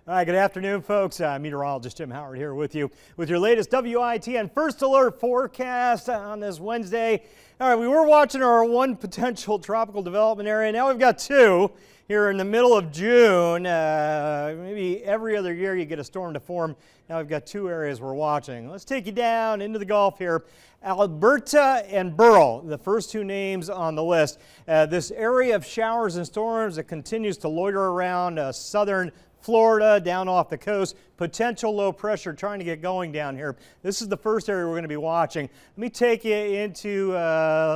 All right, good afternoon, folks. Meteorologist Jim Howard here with you with your latest WITN First Alert forecast on this Wednesday. All right, we were watching our one potential tropical development area. Now we've got two here in the middle of June. Maybe every other year you get a storm to form. Now we've got two areas we're watching. Let's take you down into the Gulf here. Alberta and Burrell, the first two names on the list. This area of showers and storms that continues to loiter around southern Florida, down off the coast, potential low pressure trying to get going down here. This is the first area we're going to be watching. Let me take you into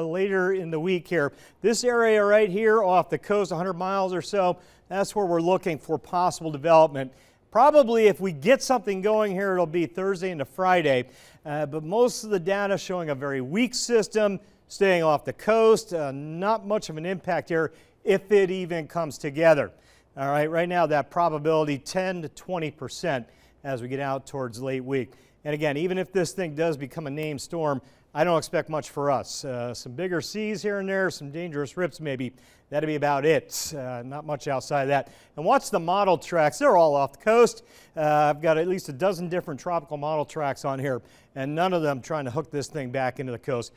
later in the week here. This area right here off the coast, 100 miles or so, that's where we're looking for possible development. Probably if we get something going here, it'll be Thursday into Friday. But most of the data showing a very weak system, staying off the coast, not much of an impact here if it even comes together. All right, right now that probability 10 to 20% as we get out towards late week. And again, even if this thing does become a named storm, I don't expect much for us. Some bigger seas here and there, some dangerous rips maybe. That'd be about it. Not much outside of that. And watch the model tracks. They're all off the coast. I've got at least a dozen different tropical model tracks on here, and none of them trying to hook this thing back into the coast.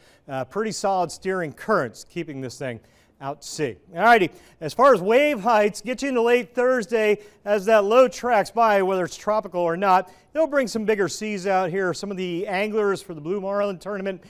Pretty solid steering currents keeping this thing out to sea. All righty, as far as wave heights, get you into late Thursday as that low tracks by, whether it's tropical or not. It'll bring some bigger seas out here. Some of the anglers for the Blue Marlin tournament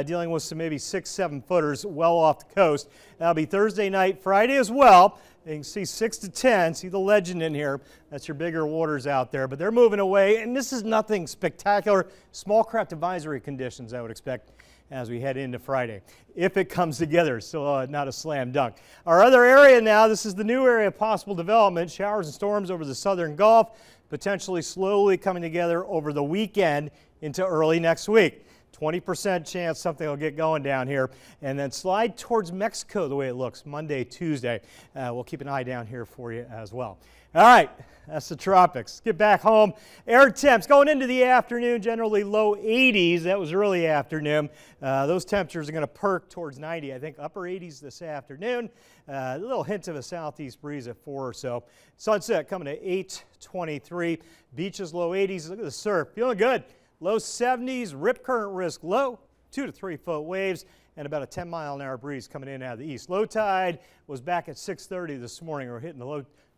dealing with some maybe 6-7 footers well off the coast. That'll be Thursday night, Friday as well. You can see 6 to 10, see the legend in here. That's your bigger waters out there, but they're moving away, and this is nothing spectacular. Small craft advisory conditions I would expect as we head into Friday, if it comes together. So not a slam dunk. Our other area now, this is the new area of possible development. Showers and storms over the southern Gulf, potentially slowly coming together over the weekend into early next week. 20% chance something will get going down here and then slide towards Mexico the way it looks Monday, Tuesday. We'll keep an eye down here for you as well. All right, that's the tropics. Get back home. Air temps going into the afternoon, generally low 80s. That was early afternoon. Those temperatures are going to perk towards 90. I think upper 80s this afternoon. A little hint of a southeast breeze at 4 or so. Sunset coming to 8:23. Beaches low 80s. Look at the surf. Feeling good. Low 70s. Rip current risk low. 2 to 3 foot waves. And about a 10-mile-an-hour breeze coming in out of the east. Low tide was back at 6:30 this morning. We're hitting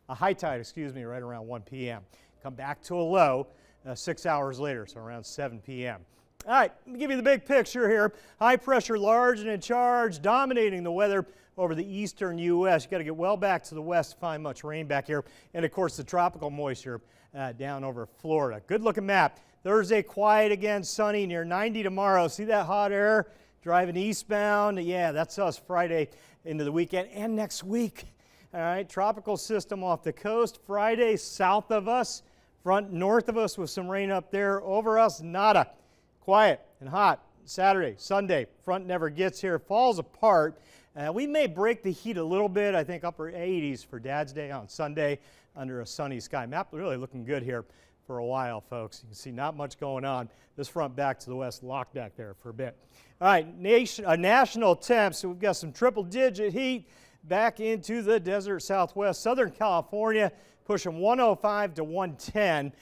a high tide, right around 1 p.m. Come back to a low 6 hours later, so around 7 p.m. All right, let me give you the big picture here. High pressure, large and in charge, dominating the weather over the eastern U.S. You got to get well back to the west to find much rain back here. And of course, the tropical moisture down over Florida. Good looking map. Thursday, quiet again, sunny, near 90 tomorrow. See that hot air driving eastbound? Yeah, that's us Friday into the weekend and next week. All right, tropical system off the coast. Friday, south of us. Front north of us with some rain up there. Over us, nada. Quiet and hot. Saturday, Sunday, front never gets here. Falls apart. We may break the heat a little bit. I think upper 80s for Dad's Day on Sunday under a sunny sky. Map really looking good here for a while, folks. You can see not much going on. This front back to the west, locked back there for a bit. All right, national temps. So we've got some triple-digit heat back into the desert southwest. Southern California pushing 105 to 110.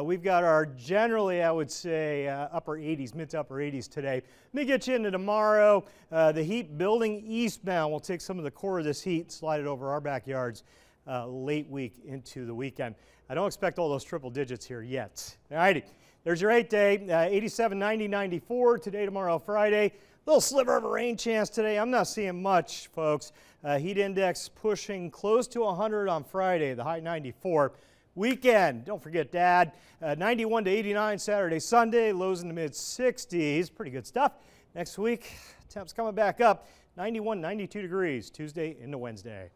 We've got our generally, I would say, upper 80s, mid to upper 80s today. Let me get you into tomorrow. The heat building eastbound. We'll take some of the core of this heat, slide it over our backyards late week into the weekend. I don't expect all those triple digits here yet. All righty, there's your 8-day, 87, 90, 94 today, tomorrow, Friday. Little sliver of a rain chance today. I'm not seeing much, folks. Heat index pushing close to 100 on Friday, the high 94. Weekend, don't forget Dad, 91 to 89 Saturday, Sunday, lows in the mid-60s. Pretty good stuff. Next week, temps coming back up, 91, 92 degrees, Tuesday into Wednesday.